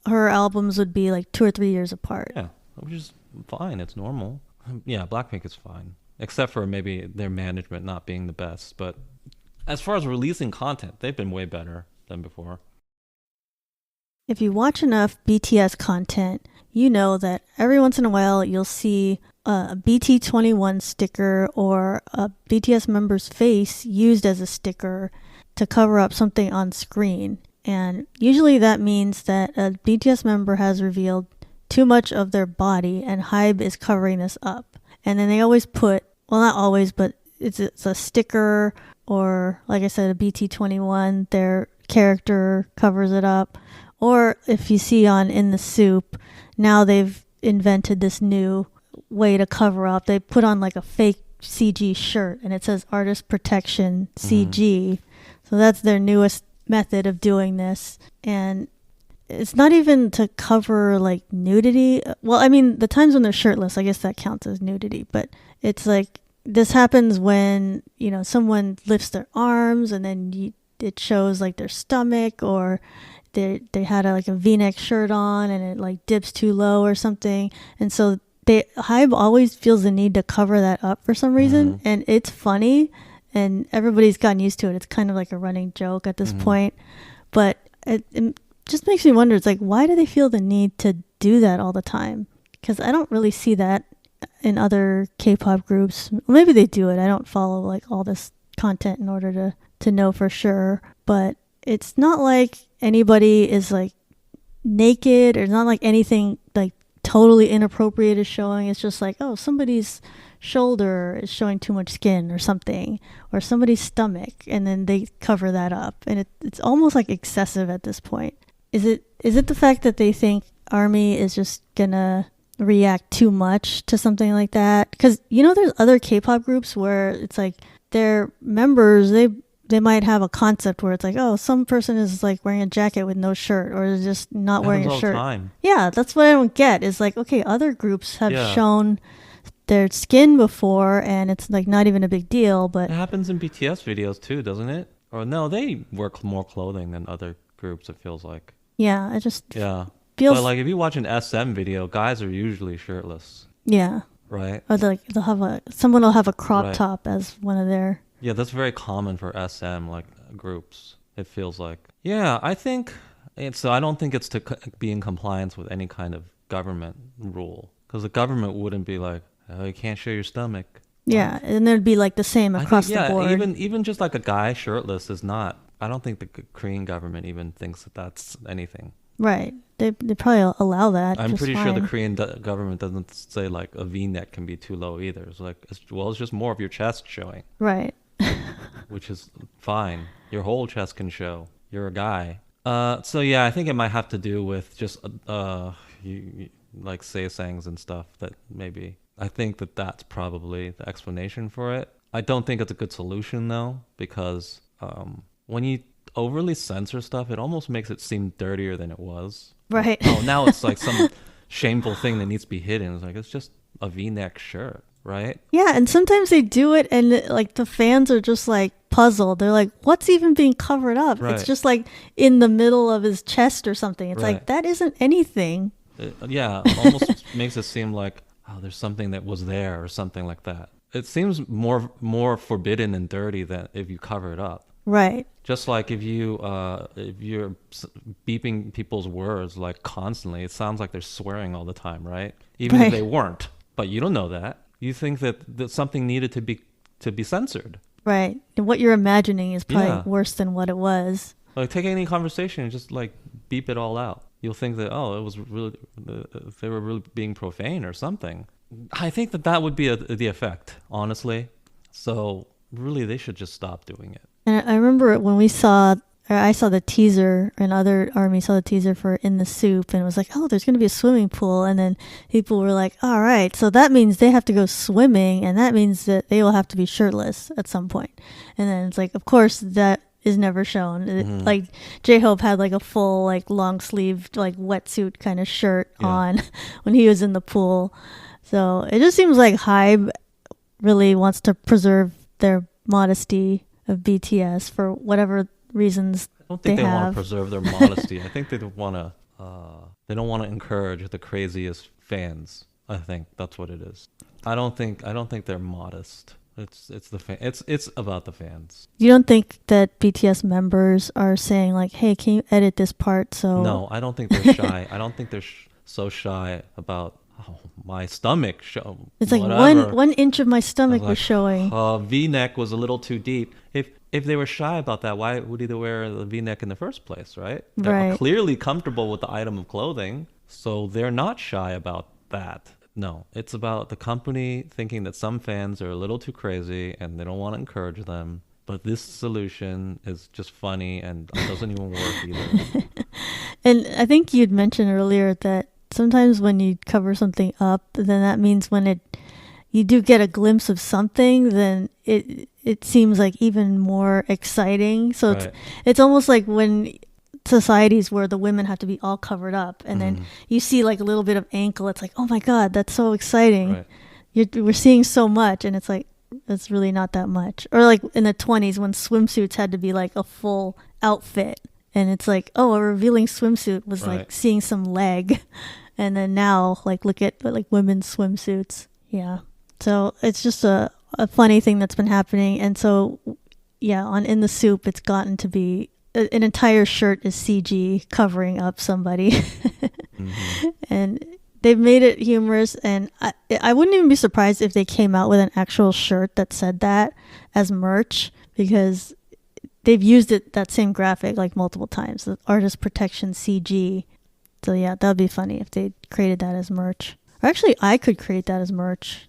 Speaker 1: her albums would be like 2 or 3 years apart.
Speaker 2: Yeah, which is fine. It's normal. Yeah, Blackpink is fine. Except for maybe their management not being the best. But as far as releasing content, they've been way better than before.
Speaker 1: If you watch enough BTS content, you know that every once in a while you'll see a BT21 sticker or a BTS member's face used as a sticker to cover up something on screen. And usually that means that a BTS member has revealed too much of their body, and HYBE is covering this up. And then they always put, well, not always, but it's a sticker, or like I said, a BT21, their character covers it up. Or if you see on In the Soup, now they've invented this new way to cover up. They put on like a fake CG shirt and it says Artist Protection CG. So that's their newest method of doing this. And it's not even to cover like nudity. Well, I mean, the times when they're shirtless, I guess that counts as nudity, but it's like this happens when, you know, someone lifts their arms and then it shows like their stomach, or they had like a V-neck shirt on and it like dips too low or something. And so HYBE always feels the need to cover that up for some reason. And it's funny and everybody's gotten used to it. It's kind of like a running joke at this point. But it just makes me wonder, it's like, why do they feel the need to do that all the time? Because I don't really see that in other K-pop groups. Maybe they do it. I don't follow like all this content in order to know for sure. But it's not like anybody is like naked, or it's not like anything like totally inappropriate is showing. It's just like, oh, somebody's shoulder is showing too much skin or something, or somebody's stomach, and then they cover that up. And it's almost like excessive at this point. Is it the fact that they think ARMY is just gonna react too much to something like that? Because, you know, there's other K-pop groups where it's like their members, they might have a concept where it's like, oh, some person is like wearing a jacket with no shirt, or is just not wearing a shirt. Time. Yeah, that's what I don't get. Is like, okay, other groups have shown their skin before and it's like not even a big deal, but
Speaker 2: it happens in BTS videos too, doesn't it? Or no, they wear more clothing than other groups, it feels like.
Speaker 1: Yeah, it just
Speaker 2: feels... But like if you watch an SM video, guys are usually shirtless.
Speaker 1: Yeah.
Speaker 2: Right?
Speaker 1: Or someone will have a crop top as one of their...
Speaker 2: Yeah, that's very common for SM like groups, it feels like. Yeah, I think... So I don't think it's to be in compliance with any kind of government rule. Because the government wouldn't be like, oh, you can't show your stomach.
Speaker 1: Yeah, and there'd be like the same across the board.
Speaker 2: Even just like a guy shirtless is not... I don't think the Korean government even thinks that that's anything.
Speaker 1: Right. They probably allow that.
Speaker 2: I'm pretty sure the Korean government doesn't say like a V-neck can be too low either. It's like, it's just more of your chest showing.
Speaker 1: Right.
Speaker 2: Which is fine. Your whole chest can show. You're a guy. So yeah, I think it might have to do with just like say-sangs and stuff that maybe... I think that's probably the explanation for it. I don't think it's a good solution though, because when you overly censor stuff, it almost makes it seem dirtier than it was.
Speaker 1: Right.
Speaker 2: Oh, now it's like some shameful thing that needs to be hidden. It's like, it's just a V-neck shirt, right?
Speaker 1: Yeah, and sometimes they do it and like the fans are just like puzzled. They're like, what's even being covered up? Right. It's just like in the middle of his chest or something. It's like, that isn't anything.
Speaker 2: It almost makes it seem like, oh, there's something that was there or something like that. It seems more forbidden and dirty than if you cover it up.
Speaker 1: Right.
Speaker 2: Just like if you're beeping people's words like constantly, it sounds like they're swearing all the time, right? Even if they weren't, but you don't know that. You think that something needed to be censored. Right.
Speaker 1: And what you're imagining is probably worse than what it was.
Speaker 2: Like take any conversation and just like beep it all out. You'll think that, oh, it was really they were really being profane or something. I think that would be the effect, honestly. So really, they should just stop doing it.
Speaker 1: And I remember when I saw the teaser, and other ARMY saw the teaser for In the Soup, and it was like, oh, there's going to be a swimming pool. And then people were like, all right, so that means they have to go swimming, and that means that they will have to be shirtless at some point. And then it's like, of course, that is never shown. Like J-Hope had like a full like long sleeved like wetsuit kind of shirt on when he was in the pool. So it just seems like HYBE really wants to preserve their modesty of BTS for whatever reasons.
Speaker 2: I don't think they want to preserve their modesty. I think they don't want to encourage the craziest fans. I think that's what it is. I don't think they're modest. It's about the fans.
Speaker 1: You don't think that BTS members are saying like, "Hey, can you edit this part?" So
Speaker 2: no, I don't think they're shy. I don't think they're so shy about my stomach show.
Speaker 1: It's like one inch of my stomach was showing.
Speaker 2: V-neck was a little too deep. If they were shy about that, why would they wear the V-neck in the first place, right? They're clearly comfortable with the item of clothing, so they're not shy about that. No, it's about the company thinking that some fans are a little too crazy and they don't want to encourage them. But this solution is just funny and doesn't even work either.
Speaker 1: And I think you'd mentioned earlier that sometimes when you cover something up, then that means when you do get a glimpse of something, then it seems like even more exciting. So it's almost like when societies where the women have to be all covered up, and then you see like a little bit of ankle, it's like, oh my god, that's so exciting. We're seeing so much, and it's like, it's really not that much. Or like in the 20s when swimsuits had to be like a full outfit, and it's like, oh, a revealing swimsuit was like seeing some leg. And then now, like, look at like women's swimsuits. Yeah. So it's just a funny thing that's been happening. And so, yeah, on In the Soup, it's gotten to be an entire shirt is CG covering up somebody. And they've made it humorous. And I wouldn't even be surprised if they came out with an actual shirt that said that as merch, because they've used that same graphic like multiple times, the artist protection CG. So yeah, that would be funny if they created that as merch. Or actually, I could create that as merch.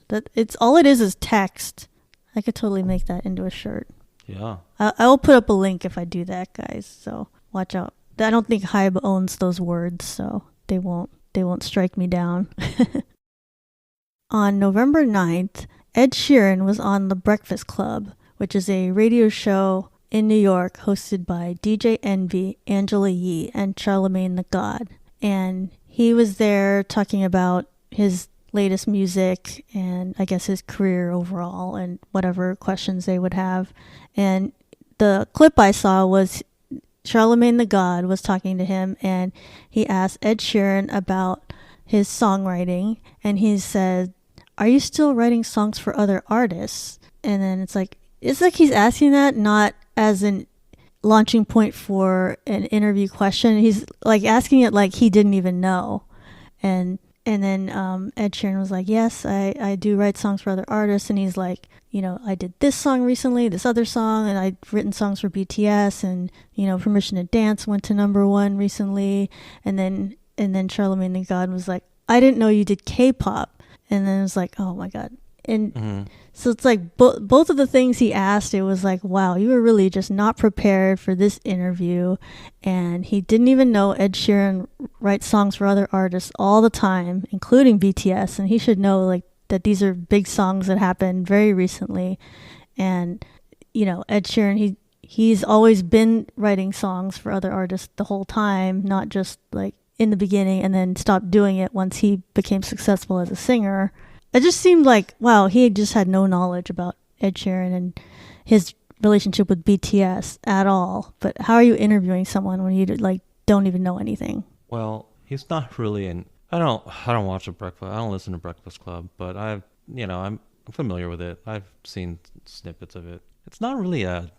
Speaker 1: All it is text. I could totally make that into a shirt.
Speaker 2: Yeah.
Speaker 1: I will put up a link if I do that, guys. So watch out. I don't think HYBE owns those words, so they won't strike me down. On November 9th, Ed Sheeran was on The Breakfast Club, which is a radio show in New York hosted by DJ Envy, Angela Yee, and Charlamagne the God. And he was there talking about his latest music and I guess his career overall and whatever questions they would have. And the clip I saw was Charlamagne the God was talking to him, and he asked Ed Sheeran about his songwriting, and he said, "Are you still writing songs for other artists?" And then it's like he's asking that not as an launching point for an interview question. He's like asking it like he didn't even know. And then Ed Sheeran was like, yes, I do write songs for other artists. And he's like, I did this song recently, this other song, and I've written songs for BTS, and, Permission to Dance went to #1 recently. And then Charlamagne the God was like, I didn't know you did K-pop. And then it was like, oh my God. And so it's like both of the things he asked, it was like, wow, you were really just not prepared for this interview. And he didn't even know Ed Sheeran writes songs for other artists all the time, including BTS. And he should know like that these are big songs that happened very recently. And, Ed Sheeran, he's always been writing songs for other artists the whole time, not just like in the beginning and then stopped doing it once he became successful as a singer. It just seemed like, wow, he just had no knowledge about Ed Sheeran and his relationship with BTS at all. But how are you interviewing someone when you don't even know anything?
Speaker 2: Well, he's not really I don't watch The Breakfast. I don't listen to Breakfast Club, but I'm familiar with it. I've seen snippets of it. It's not really a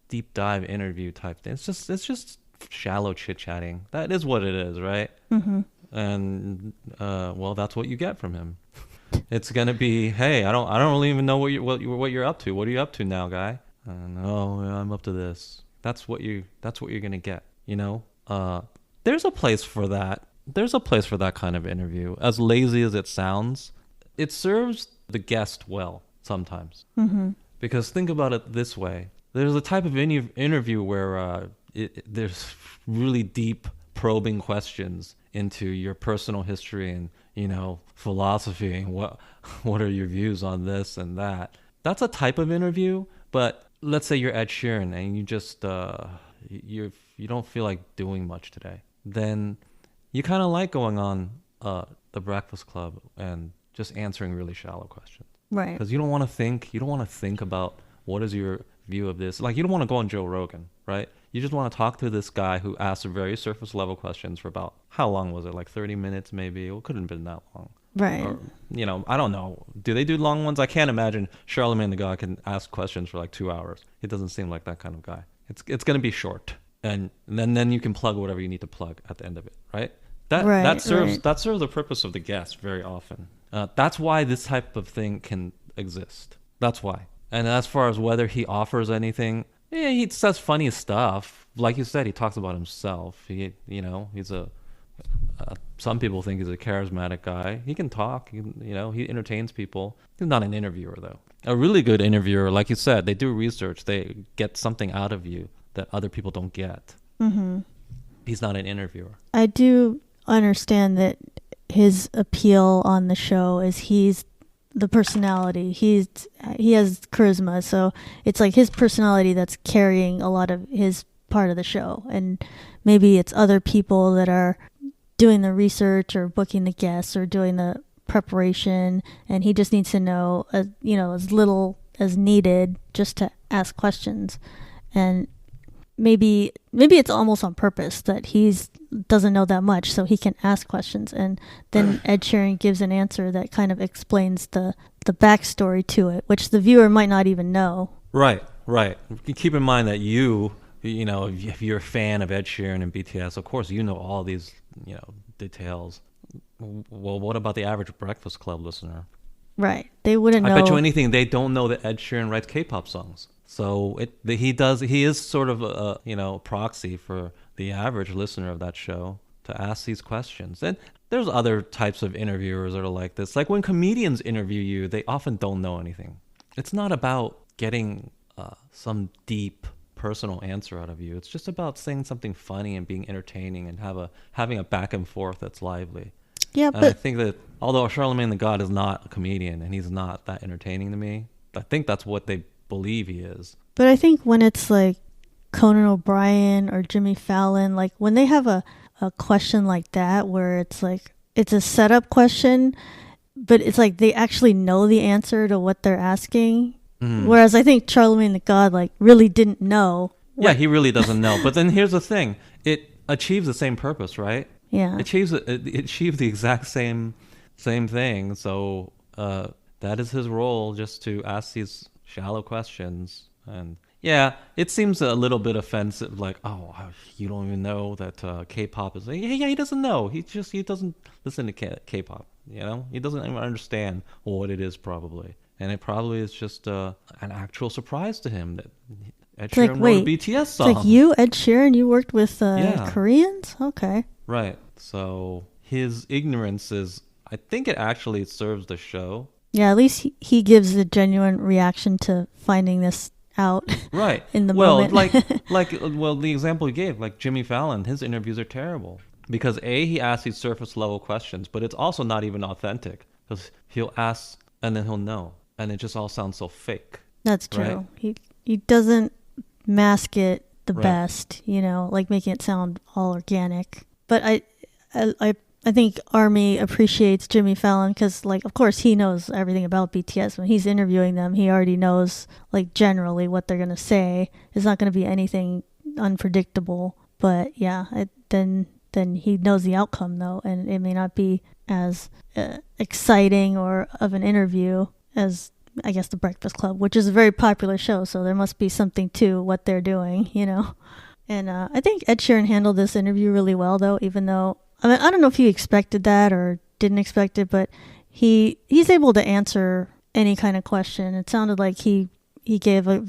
Speaker 2: deep dive interview type thing. It's just shallow chit chatting. That is what it is, right? Mm-hmm. And well, that's what you get from him. It's gonna be, hey, I don't really even know what you're up to. What are you up to now, guy? Oh, I'm up to this. That's what you're gonna get. There's a place for that. There's a place for that kind of interview. As lazy as it sounds, it serves the guest well sometimes. Mm-hmm. Because think about it this way: there's a type of interview where there's really deep, probing questions into your personal history and philosophy and what are your views on this and that. That's a type of interview. But let's say you're Ed Sheeran and you just you don't feel like doing much today, then you kind of like going on The Breakfast Club and just answering really shallow questions,
Speaker 1: right? Because
Speaker 2: you don't want to think about what is your view of this. Like, you don't want to go on Joe Rogan, right? You just want to talk to this guy who asks very surface level questions for about, how long was it? Like 30 minutes maybe? It couldn't have been that long.
Speaker 1: Right.
Speaker 2: Or, I don't know. Do they do long ones? I can't imagine Charlamagne the God can ask questions for like 2 hours. He doesn't seem like that kind of guy. It's going to be short. And then you can plug whatever you need to plug at the end of it, right? That serves the purpose of the guest very often. That's why this type of thing can exist. That's why. And as far as whether he offers anything, yeah, he says funny stuff. Like you said, he talks about himself. He's some people think he's a charismatic guy. He can talk. He entertains people. He's not an interviewer, though. A really good interviewer, like you said, they do research. They get something out of you that other people don't get. Mm-hmm. He's not an interviewer.
Speaker 1: I do understand that his appeal on the show is he's the personality. He has charisma, so it's like his personality that's carrying a lot of his part of the show, and maybe it's other people that are doing the research or booking the guests or doing the preparation, and he just needs to know as little as needed just to ask questions. And maybe it's almost on purpose that he's doesn't know that much so he can ask questions, and then Ed Sheeran gives an answer that kind of explains the backstory to it, which the viewer might not even know.
Speaker 2: Right. Keep in mind that if you're a fan of Ed Sheeran and BTS, of course you know all these details. Well, what about the average Breakfast Club listener?
Speaker 1: Right, they wouldn't know.
Speaker 2: I bet you anything they don't know that Ed Sheeran writes K-pop songs. So he is sort of a proxy for the average listener of that show to ask these questions. And there's other types of interviewers that are like this. Like when comedians interview you, they often don't know anything. It's not about getting some deep personal answer out of you. It's just about saying something funny and being entertaining and having a back and forth that's lively.
Speaker 1: Yeah,
Speaker 2: and I think that although Charlamagne the God is not a comedian and he's not that entertaining to me, I think that's what they believe he is.
Speaker 1: But I think when it's like Conan O'Brien or Jimmy Fallon, like when they have a question like that where it's like it's a setup question, but it's like they actually know the answer to what they're asking. Mm. Whereas I think Charlamagne the God like really didn't know.
Speaker 2: Yeah, he really doesn't know. But then here's the thing. It achieves the same purpose, right?
Speaker 1: Yeah.
Speaker 2: It achieves the exact same thing. So that is his role, just to ask these shallow questions. And yeah, it seems a little bit offensive, like, oh, you don't even know that K-pop is... Yeah, he doesn't know. He doesn't listen to K-pop, He doesn't even understand what it is, probably. And it probably is just an actual surprise to him that Ed Sheeran wrote a BTS song.
Speaker 1: It's like you, Ed Sheeran, you worked with Koreans? Okay.
Speaker 2: Right. So his ignorance is... I think it actually serves the show.
Speaker 1: Yeah, at least he gives a genuine reaction to finding this out.
Speaker 2: Right.
Speaker 1: In the moment.
Speaker 2: Well, the example you gave, like Jimmy Fallon, his interviews are terrible because he asks these surface level questions, but it's also not even authentic because he'll ask and then he'll know, and it just all sounds so fake.
Speaker 1: That's true.
Speaker 2: Right?
Speaker 1: He doesn't mask it the best, like making it sound all organic. But I think Army appreciates Jimmy Fallon because, like, of course he knows everything about BTS. When he's interviewing them, he already knows, like, generally what they're going to say. It's not going to be anything unpredictable. But, yeah, then he knows the outcome, though, and it may not be as exciting or of an interview as, I guess, The Breakfast Club, which is a very popular show, so there must be something to what they're doing, And I think Ed Sheeran handled this interview really well, though, even though... I mean, I don't know if he expected that or didn't expect it, but he's able to answer any kind of question. It sounded like he gave a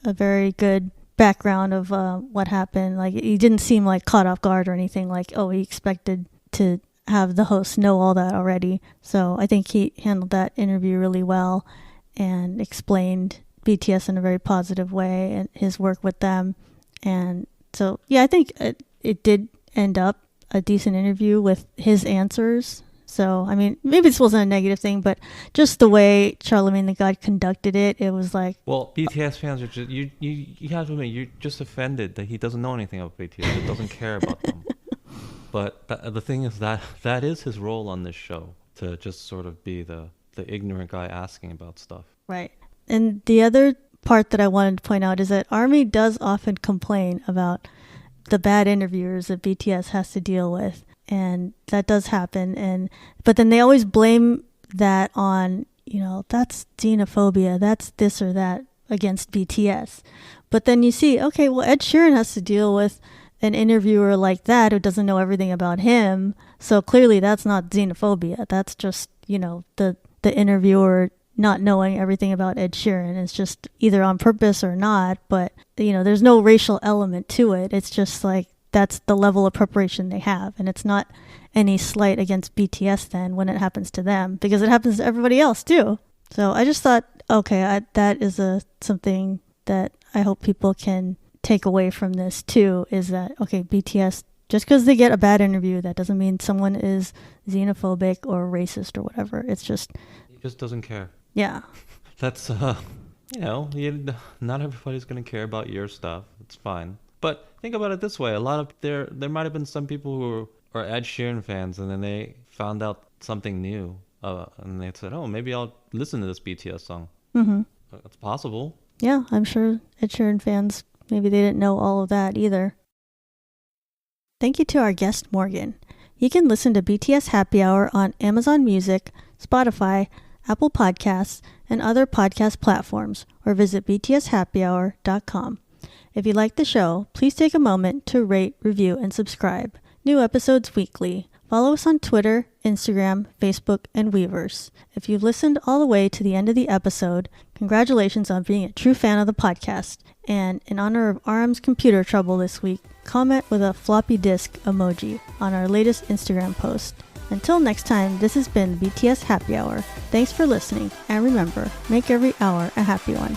Speaker 1: very good background of what happened. Like, he didn't seem like caught off guard or anything, like, oh, he expected to have the host know all that already. So I think he handled that interview really well and explained BTS in a very positive way and his work with them. And so, yeah, I think it did end up a decent interview with his answers. So, I mean, maybe this wasn't a negative thing, but just the way Charlamagne the God conducted it, it was like... Well,
Speaker 2: BTS fans are just... You have to admit, you're just offended that he doesn't know anything about BTS. He doesn't care about them. But the thing is that is his role on this show, to just sort of be the ignorant guy asking about stuff.
Speaker 1: Right. And the other part that I wanted to point out is that Army does often complain about the bad interviewers that BTS has to deal with, and that does happen. But then they always blame that on, that's xenophobia, that's this or that against BTS. But then you see, okay, well, Ed Sheeran has to deal with an interviewer like that who doesn't know everything about him, so clearly that's not xenophobia. That's just, the interviewer not knowing everything about Ed Sheeran. It's just either on purpose or not, but there's no racial element to it. It's just like that's the level of preparation they have, and it's not any slight against BTS then when it happens to them, because it happens to everybody else too. So I just thought, okay, that is something that I hope people can take away from this too, is that, okay, BTS Just because they get a bad interview, that doesn't mean someone is xenophobic or racist or whatever. It's just...
Speaker 2: He just doesn't care.
Speaker 1: Yeah.
Speaker 2: That's, not everybody's going to care about your stuff. It's fine. But think about it this way. There might have been some people who are Ed Sheeran fans, and then they found out something new. And they said, oh, maybe I'll listen to this BTS song.
Speaker 1: Mm-hmm.
Speaker 2: That's possible.
Speaker 1: Yeah, I'm sure Ed Sheeran fans, maybe they didn't know all of that either. Thank you to our guest, Morgan. You can listen to BTS Happy Hour on Amazon Music, Spotify, Apple Podcasts, and other podcast platforms, or visit btshappyhour.com. If you like the show, please take a moment to rate, review, and subscribe. New episodes weekly. Follow us on Twitter, Instagram, Facebook, and Weverse. If you've listened all the way to the end of the episode, congratulations on being a true fan of the podcast. And in honor of RM's computer trouble this week, comment with a floppy disk emoji on our latest Instagram post. Until next time, this has been BTS Happy Hour. Thanks for listening, and remember, make every hour a happy one.